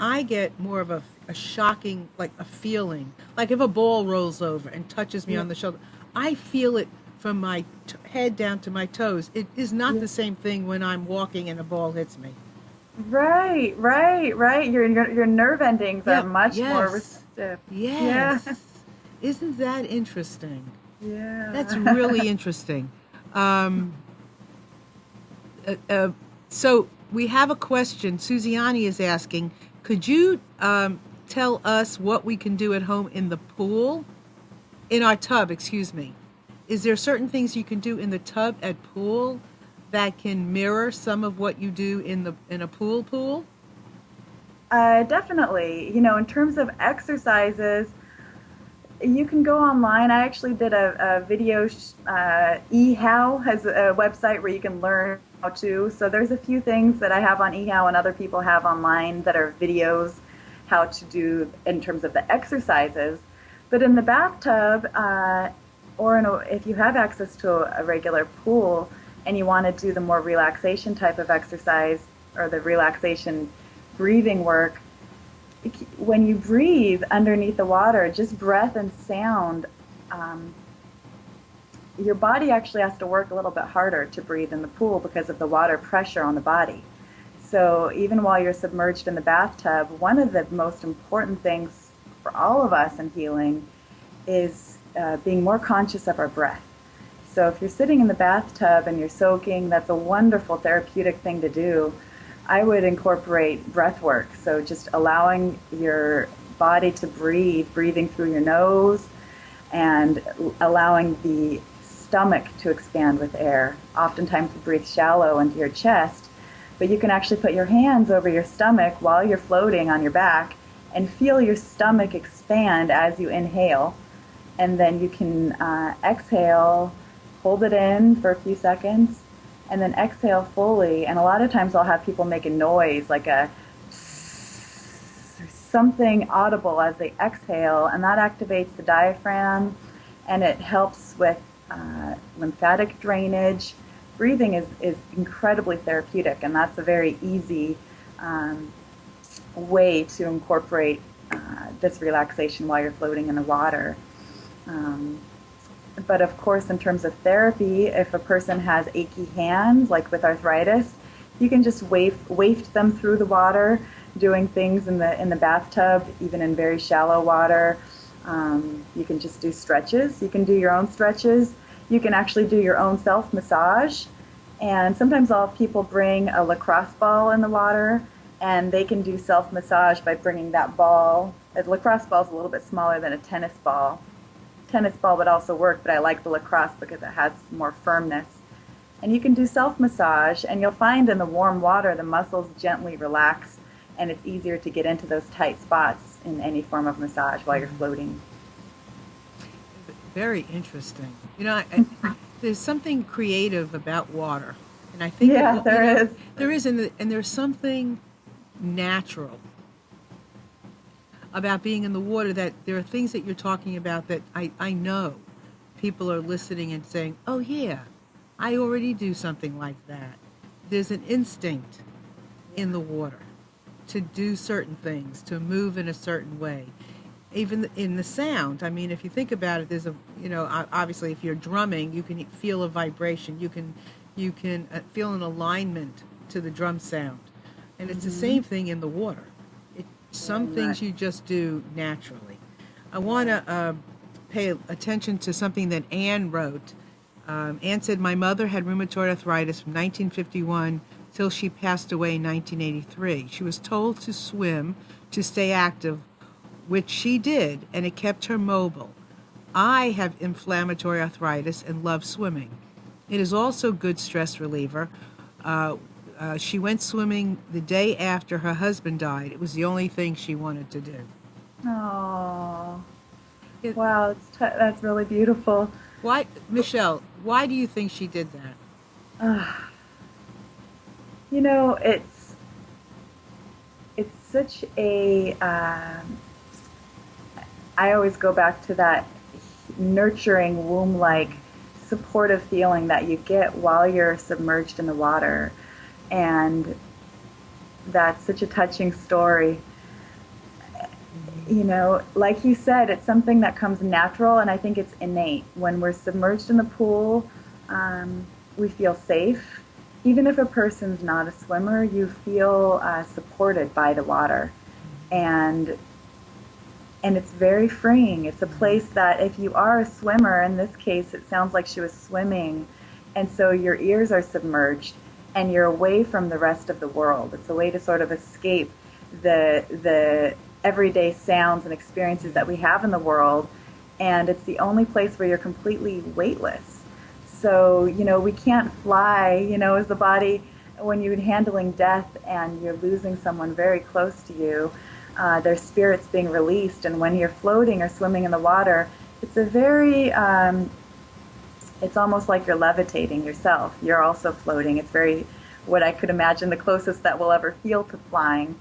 A: I get more of a shocking, like a feeling, like if a ball rolls over and touches me on the shoulder, I feel it from my head down to my toes. It is not the same thing when I'm walking and a ball hits me.
C: Right. Your nerve endings are much more receptive.
A: Yes. Yeah. Isn't that interesting?
C: Yeah.
A: That's really interesting. So we have a question. Suziani is asking, could you tell us what we can do at home in the pool? In our tub, excuse me. Is there certain things you can do in the tub at pool that can mirror some of what you do in a pool?
C: Definitely. In terms of exercises, you can go online. I actually did a video. eHow has a website where you can learn how to. So there's a few things that I have on eHow and other people have online that are videos how to do in terms of the exercises. But in the bathtub, if you have access to a regular pool and you want to do the more relaxation type of exercise or the relaxation breathing work, when you breathe underneath the water, just breath and sound, your body actually has to work a little bit harder to breathe in the pool because of the water pressure on the body. So even while you're submerged in the bathtub, one of the most important things for all of us in healing is being more conscious of our breath. So if you're sitting in the bathtub and you're soaking, that's a wonderful therapeutic thing to do. I would incorporate breath work. So just allowing your body to breathe, breathing through your nose, and allowing the stomach to expand with air. Oftentimes we breathe shallow into your chest, but you can actually put your hands over your stomach while you're floating on your back and feel your stomach expand as you inhale. And then you can exhale, hold it in for a few seconds, and then exhale fully. And a lot of times I'll have people make a noise, like a something audible as they exhale, and that activates the diaphragm, and it helps with lymphatic drainage. Breathing is incredibly therapeutic, and that's a very easy way to incorporate this relaxation while you're floating in the water. But of course, in terms of therapy, if a person has achy hands, like with arthritis, you can just waft them through the water, doing things in the bathtub, even in very shallow water. You can just do stretches. You can do your own stretches. You can actually do your own self-massage. And sometimes I'll have people bring a lacrosse ball in the water, and they can do self-massage by bringing that ball. A lacrosse ball is a little bit smaller than a tennis ball. Tennis ball would also work, but I like the lacrosse because it has more firmness. And you can do self-massage, and you'll find in the warm water the muscles gently relax, and it's easier to get into those tight spots in any form of massage while you're floating.
A: Very interesting. There's something creative about water, and I think
C: there is.
A: There is, and there's something natural about being in the water. That there are things that you're talking about that I know people are listening and saying, "Oh yeah, I already do something like that." There's an instinct in the water to do certain things, to move in a certain way. Even in the sound, I mean, if you think about it, there's obviously if you're drumming, you can feel a vibration. You can feel an alignment to the drum sound. And it's the same thing in the water. Some things you just do naturally. I want to pay attention to something that Anne wrote. Anne said, "My mother had rheumatoid arthritis from 1951 till she passed away in 1983. She was told to swim to stay active, which she did, and it kept her mobile. I have inflammatory arthritis and love swimming. It is also a good stress reliever. She went swimming the day after her husband died. It was the only thing she wanted to do."
C: Oh, wow, that's really beautiful.
A: Why, Michelle, why do you think she did that?
C: It's such a, I always go back to that nurturing, womb-like, supportive feeling that you get while you're submerged in the water. And that's such a touching story. Like you said, it's something that comes natural, and I think it's innate. When we're submerged in the pool, we feel safe. Even if a person's not a swimmer, you feel supported by the water. And it's very freeing. It's a place that if you are a swimmer, in this case, it sounds like she was swimming, and so your ears are submerged, and you're away from the rest of the world. It's a way to sort of escape the everyday sounds and experiences that we have in the world, and it's the only place where you're completely weightless. So, we can't fly, as the body, when you're handling death and you're losing someone very close to you, their spirit's being released, and when you're floating or swimming in the water, it's a very, it's almost like you're levitating yourself. You're also floating. It's very, what I could imagine, the closest that we'll ever feel to flying.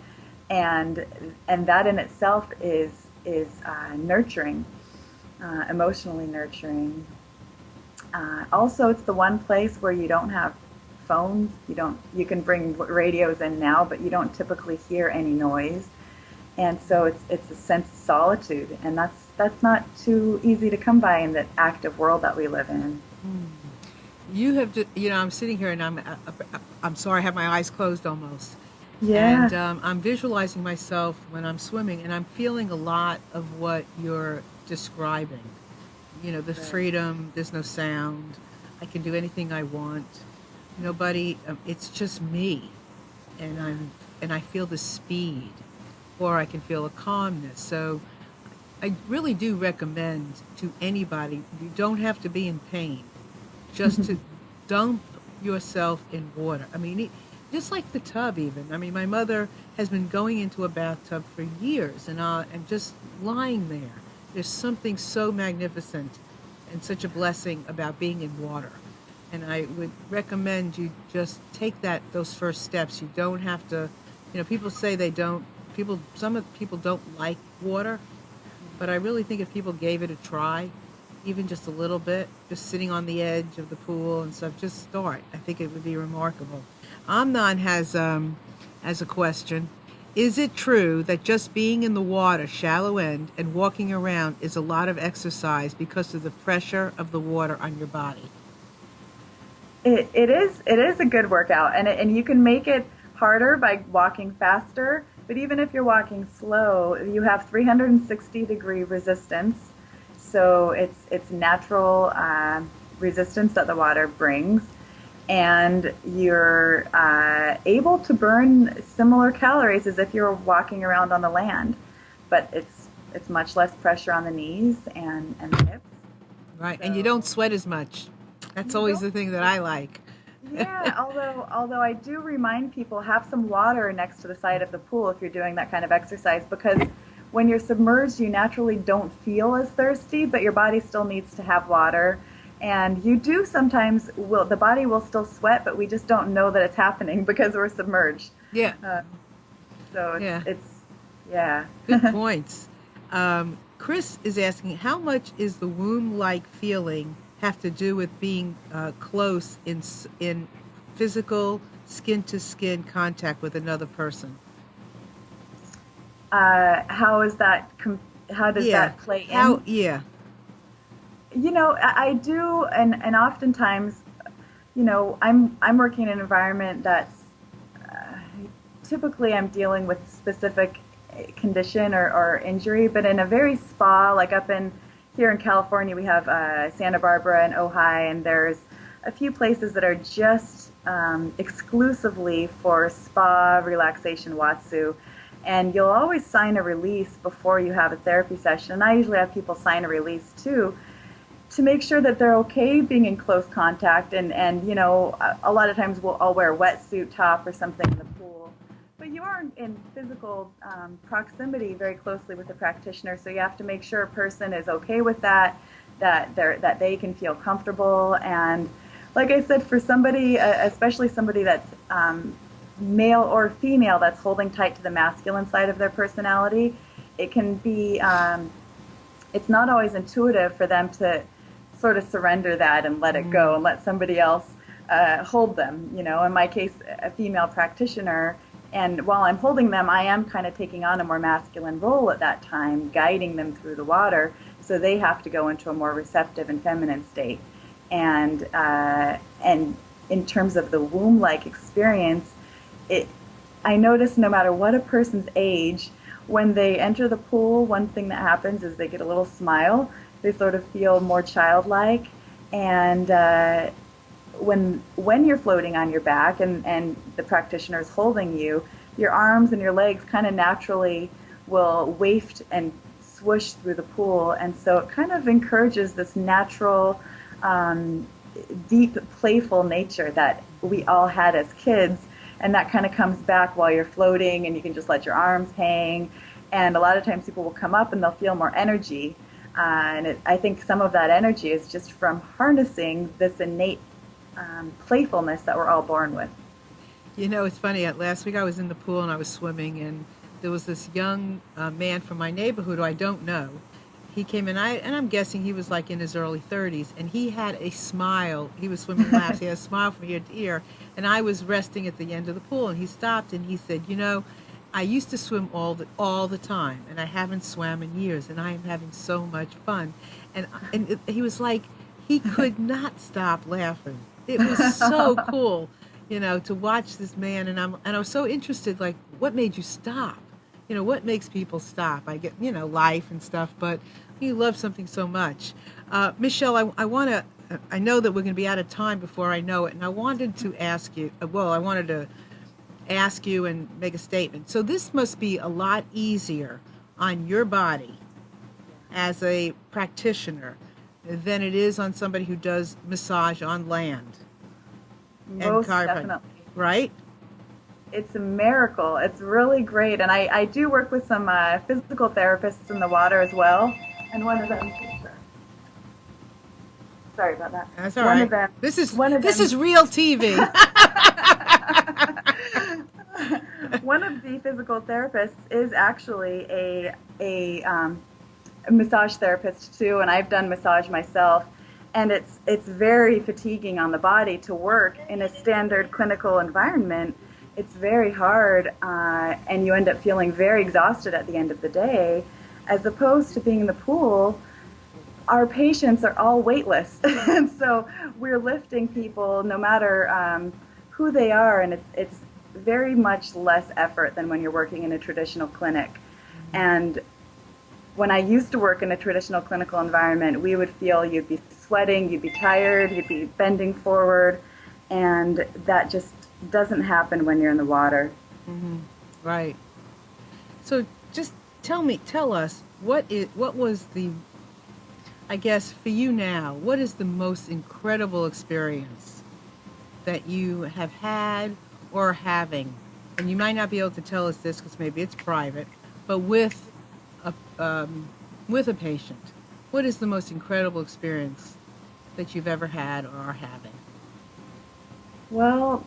C: And that in itself is nurturing, emotionally nurturing. Also, it's the one place where you don't have phones. You can bring radios in now, but you don't typically hear any noise. And so it's a sense of solitude, and that's not too easy to come by in the active world that we live in.
A: You have to, I'm sitting here and I'm sorry, I have my eyes closed almost.
C: Yeah.
A: And I'm visualizing myself when I'm swimming, and I'm feeling a lot of what you're describing. The freedom, there's no sound. I can do anything I want. Nobody, it's just me. And I feel the speed, or I can feel a calmness. So I really do recommend to anybody, you don't have to be in pain, just to dump yourself in water. I mean, just like the tub even. I mean, my mother has been going into a bathtub for years, and just lying there. There's something so magnificent and such a blessing about being in water. And I would recommend you just take those first steps. You don't have to, people say some people don't like water, but I really think if people gave it a try, even just a little bit, just sitting on the edge of the pool and stuff, just start. I think it would be remarkable. Amnon has a question. Is it true that just being in the water, shallow end, and walking around is a lot of exercise because of the pressure of the water on your body?
C: It is a good workout, and you can make it harder by walking faster. But even if you're walking slow, you have 360-degree resistance. So it's natural resistance that the water brings. And you're able to burn similar calories as if you're walking around on the land, but it's much less pressure on the knees and the hips.
A: Right, so, and you don't sweat as much. That's always the thing that I like.
C: Yeah, although I do remind people, have some water next to the side of the pool if you're doing that kind of exercise, because when you're submerged, you naturally don't feel as thirsty, but your body still needs to have water. And you do sometimes, the body will still sweat, but we just don't know that it's happening because we're submerged.
A: Yeah.
C: So yeah.
A: Good points. Chris is asking, how much is the womb-like feeling have to do with being close in physical skin-to-skin contact with another person?
C: How does that play in?
A: Yeah.
C: I do, and oftentimes, I'm working in an environment that's typically I'm dealing with specific condition or injury, but in a very spa, like here in California, we have Santa Barbara and Ojai, and there's a few places that are just exclusively for spa relaxation Watsu. And you'll always sign a release before you have a therapy session. And I usually have people sign a release too, to make sure that they're okay being in close contact. And a lot of times I'll wear a wetsuit top or something in the pool. But you are in physical proximity very closely with the practitioner, so you have to make sure a person is okay with that they can feel comfortable. And like I said, for somebody, especially somebody that's male or female, that's holding tight to the masculine side of their personality, it can be, it's not always intuitive for them to sort of surrender that and let it go and let somebody else hold them. In my case, a female practitioner, and while I'm holding them, I am kind of taking on a more masculine role at that time, guiding them through the water, so they have to go into a more receptive and feminine state. And in terms of the womb-like experience, I notice no matter what a person's age, when they enter the pool, one thing that happens is they get a little smile. They sort of feel more childlike. And when you're floating on your back and the practitioner is holding you, your arms and your legs kind of naturally will waft and swoosh through the pool. And so it kind of encourages this natural, deep, playful nature that we all had as kids. And that kind of comes back while you're floating, and you can just let your arms hang. And a lot of times people will come up and they'll feel more energy. I think some of that energy is just from harnessing this innate playfulness that we're all born with.
A: It's funny. Last week I was in the pool and I was swimming, and there was this young man from my neighborhood who I don't know. He came in, and I'm guessing he was like in his early 30s, and he had a smile. He was swimming laps. He had a smile from ear to ear, and I was resting at the end of the pool, and he stopped and he said, I used to swim all the time, and I haven't swam in years, and I am having so much fun. And he was like, he could not stop laughing. It was so cool, to watch this man, and I was so interested, like, what made you stop? What makes people stop? I get, life and stuff, but you love something so much. Michelle, I know that we're going to be out of time before I know it, and I wanted to ask you, and make a statement. So this must be a lot easier on your body as a practitioner than it is on somebody who does massage on land.
C: Most definitely.
A: Right?
C: It's a miracle. It's really great. And I do work with some physical therapists in the water as well. And one of them... Sorry about that.
A: That's all right. This is real TV.
C: One of the physical therapists is actually a massage therapist too, and I've done massage myself. And it's very fatiguing on the body to work in a standard clinical environment. It's very hard, and you end up feeling very exhausted at the end of the day. As opposed to being in the pool, our patients are all weightless. And so we're lifting people no matter who they are, and it's very much less effort than when you're working in a traditional clinic. And when I used to work in a traditional clinical environment, we would feel you'd be sweating, you'd be tired, you'd be bending forward, and that just doesn't happen when you're in the water.
A: Mm-hmm. Right. So just tell us, what was the, I guess for you now, what is the most incredible experience that you have had or are having, and you might not be able to tell us this because maybe it's private, but with a patient, what is the most incredible experience that you've ever had or are having?
C: Well,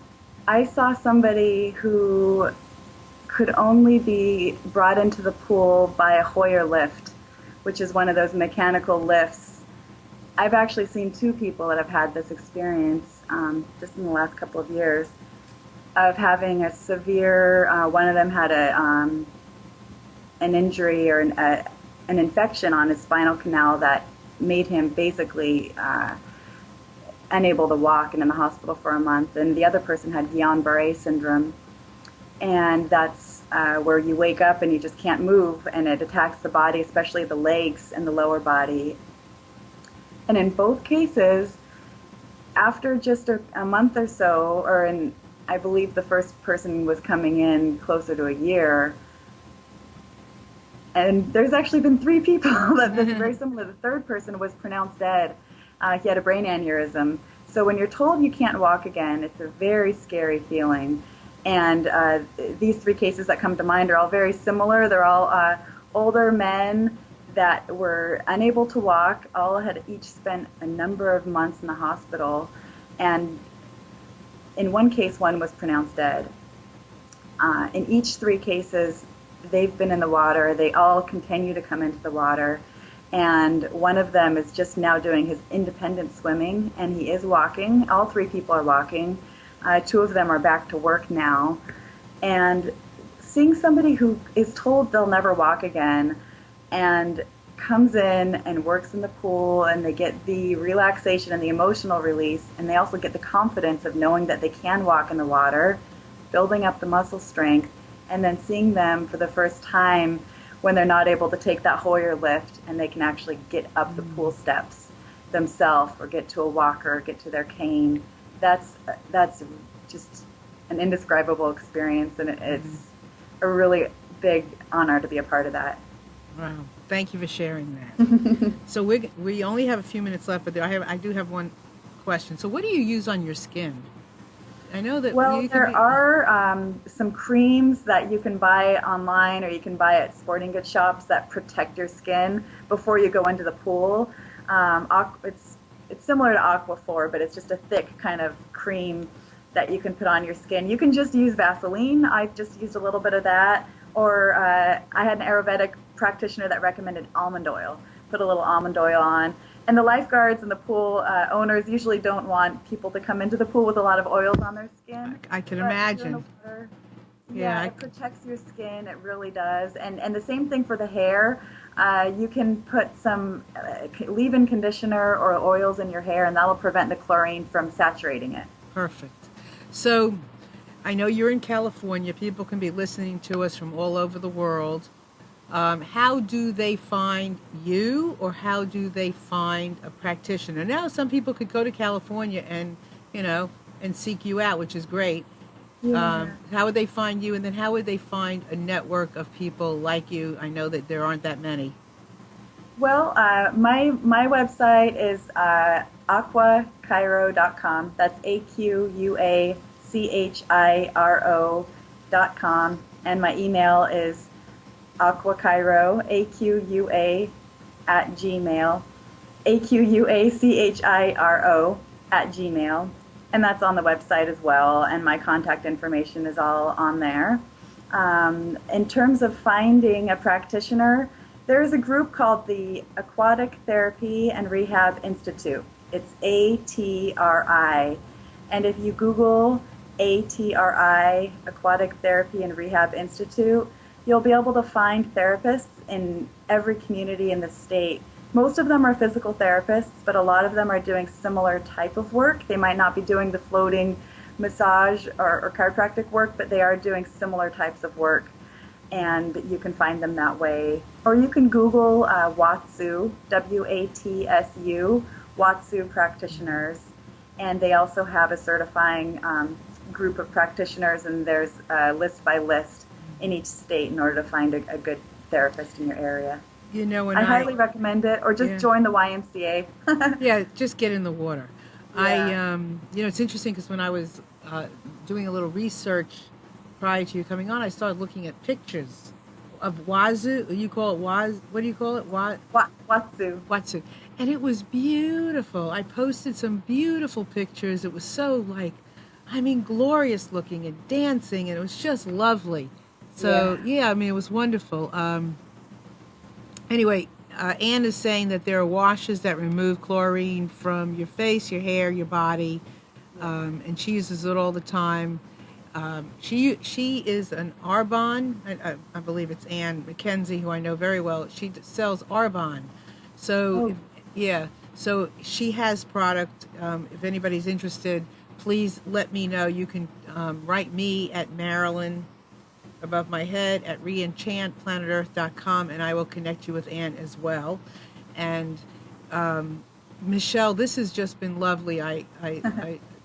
C: I saw somebody who could only be brought into the pool by a Hoyer lift, which is one of those mechanical lifts. I've actually seen 2 people that have had this experience just in the last couple of years of having a severe, one of them had an injury or an infection on his spinal canal that made him basically unable to walk and in the hospital for a month. And the other person had Guillain-Barré syndrome. And that's where you wake up and you just can't move, and it attacks the body, especially the legs and the lower body. And in both cases, after just a month or so, I believe the first person was coming in closer to a year, and there's actually been 3 people that this is very similar. The third person was pronounced dead. He had a brain aneurysm. So when you're told you can't walk again, it's a very scary feeling. And these 3 cases that come to mind are all very similar. They're all older men that were unable to walk, all had each spent a number of months in the hospital. And in one case, one was pronounced dead. In each 3 cases, they've been in the water. They all continue to come into the water. And one of them is just now doing his independent swimming, and he is walking. All 3 people are walking. 2 of them are back to work now. And seeing somebody who is told they'll never walk again and comes in and works in the pool, and they get the relaxation and the emotional release, and they also get the confidence of knowing that they can walk in the water, building up the muscle strength, and then seeing them for the first time when they're not able to take that Hoyer lift and they can actually get up the pool steps themselves or get to a walker, get to their cane. That's just an indescribable experience, and it's a really big honor to be a part of that.
A: Wow. Thank you for sharing that. So we only have a few minutes left, but I do have one question. So what do you use on your skin? I know that
C: there are some creams that you can buy online or you can buy at sporting goods shops that protect your skin before you go into the pool. It's similar to Aquaphor, but it's just a thick kind of cream that you can put on your skin. You can just use Vaseline. I just used a little bit of that. Or I had an Ayurvedic practitioner that recommended almond oil. Put a little almond oil on. And the lifeguards and the pool owners usually don't want people to come into the pool with a lot of oils on their skin.
A: I can imagine.
C: It protects your skin. It really does. And the same thing for the hair. You can put some leave-in conditioner or oils in your hair, and that'll prevent the chlorine from saturating it.
A: Perfect. So I know you're in California. People can be listening to us from all over the world. How do they find you, or how do they find a practitioner? Now, some people could go to California and seek you out, which is great. Yeah. How would they find you, and then how would they find a network of people like you? I know that there aren't that many.
C: Well, my website is aquachiro.com. That's AQUACHIRO.com, and my email is aquachiro, AQUA @gmail, AQUACHIRO @gmail, and that's on the website as well, and my contact information is all on there. In terms of finding a practitioner, there's a group called the Aquatic Therapy and Rehab Institute. It's ATRI, and if you Google ATRI, Aquatic Therapy and Rehab Institute, you'll be able to find therapists in every community in the state. Most of them are physical therapists, but a lot of them are doing similar type of work. They might not be doing the floating massage or chiropractic work, but they are doing similar types of work, and you can find them that way. Or you can Google WATSU, WATSU, WATSU practitioners, and they also have a certifying group of practitioners, and there's list by list in each state in order to find a good therapist in your area.
A: And
C: I highly recommend it, or just join the YMCA.
A: Yeah, just get in the water. It's interesting because when I was doing a little research prior to you coming on, I started looking at pictures of Wazoo. You call it Waz? What do you call it?
C: Watsu.
A: Watsu. And it was beautiful. I posted some beautiful pictures. It was so glorious looking and dancing, and it was just lovely. So, it was wonderful. Anyway, Anne is saying that there are washes that remove chlorine from your face, your hair, your body, and she uses it all the time. She is an Arbonne. I believe it's Anne McKenzie, who I know very well. She sells Arbonne. So, so she has product. If anybody's interested, please let me know. You can write me at Marilyn above my head at reenchantplanetearth.com, and I will connect you with Anne as well. And Michelle, this has just been lovely. I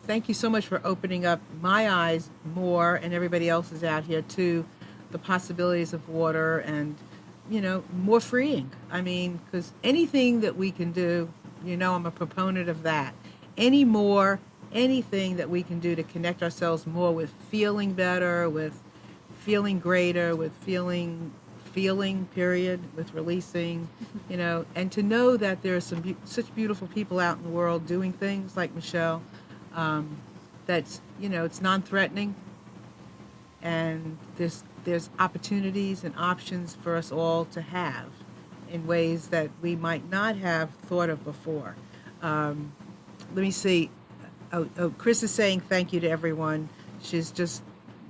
A: thank you so much for opening up my eyes more, and everybody else's out here, to the possibilities of water and, more freeing. I mean, because anything that we can do, I'm a proponent of that. Anything that we can do to connect ourselves more with feeling better, with feeling greater, with feeling, period, with releasing, and to know that there are such beautiful people out in the world doing things like Michelle, that's, it's non-threatening, and there's opportunities and options for us all to have in ways that we might not have thought of before. Let me see. Chris is saying thank you to everyone. She's just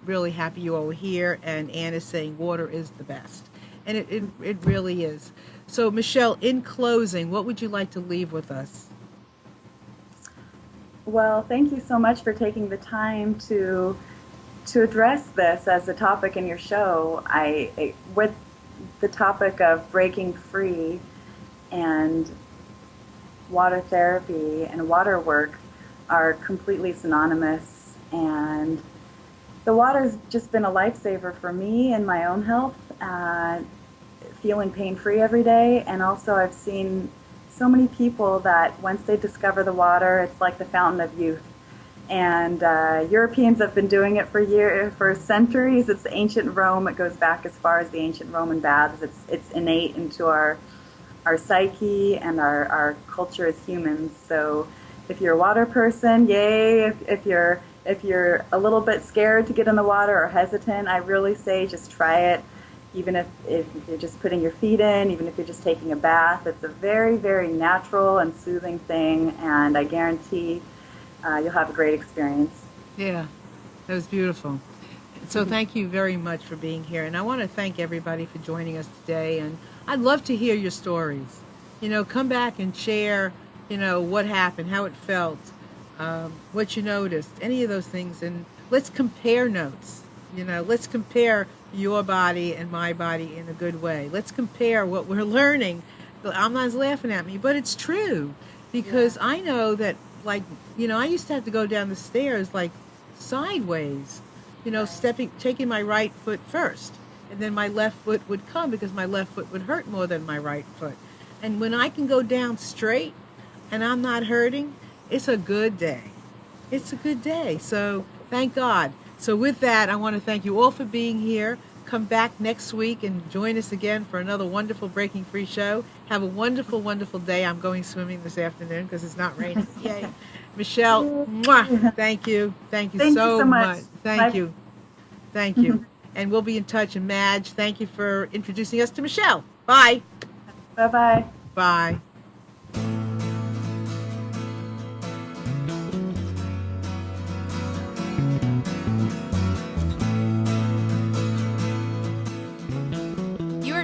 A: really happy you all were here, and Anne is saying water is the best, and it really is. So, Michelle, in closing, what would you like to leave with us?
C: Well, thank you so much for taking the time to address this as a topic in your show. With the topic of breaking free and water therapy and water work are completely synonymous, and the water's just been a lifesaver for me in my own health, feeling pain-free every day. And also I've seen so many people that once they discover the water, it's like the fountain of youth. And Europeans have been doing it for centuries. It's ancient Rome. It goes back as far as the ancient Roman baths. It's innate into our psyche and our culture as humans. So if you're a water person, yay. If you're a little bit scared to get in the water or hesitant, I really say just try it. Even if you're just putting your feet in, even if you're just taking a bath, it's a very, very natural and soothing thing, and I guarantee you'll have a great experience. Yeah,
A: that was beautiful. So thank you very much for being here, and I want to thank everybody for joining us today, and I'd love to hear your stories. Come back and share, what happened, how it felt, what you noticed, any of those things, and let's compare notes. Let's compare your body and my body in a good way. Let's compare what we're learning. Amna's laughing at me, but it's true, because I know that, I used to have to go down the stairs sideways, taking my right foot first, and then my left foot would come because my left foot would hurt more than my right foot. And when I can go down straight and I'm not hurting, it's a good day. It's a good day. So thank God. So with that, I want to thank you all for being here. Come back next week and join us again for another wonderful Breaking Free show. Have a wonderful, wonderful day. I'm going swimming this afternoon because it's not raining. Yay. Michelle, mwah, thank you. Thank you so much. Thank you. Thank you. And we'll be in touch. And Madge, thank you for introducing us to Michelle. Bye.
C: Bye-bye.
A: Bye.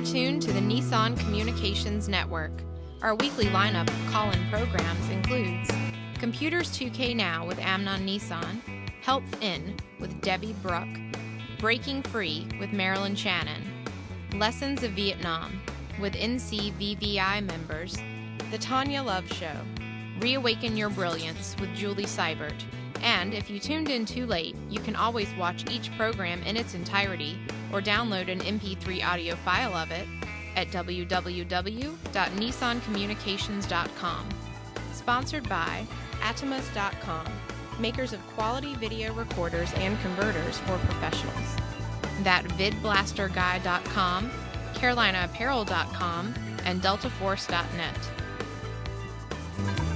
E: Tuned to the Nissan Communications Network. Our weekly lineup of call-in programs includes Computers 2K Now with Amnon Nissan, Health In with Debbie Bruck, Breaking Free with Marilyn Shannon, Lessons of Vietnam with NCVVI members, The Tanya Love Show, Reawaken Your Brilliance with Julie Seibert, and if you tuned in too late, you can always watch each program in its entirety or download an MP3 audio file of it at www.nissancommunications.com. Sponsored by Atomus.com, makers of quality video recorders and converters for professionals. That VidBlasterGuy.com, CarolinaApparel.com, and DeltaForce.net.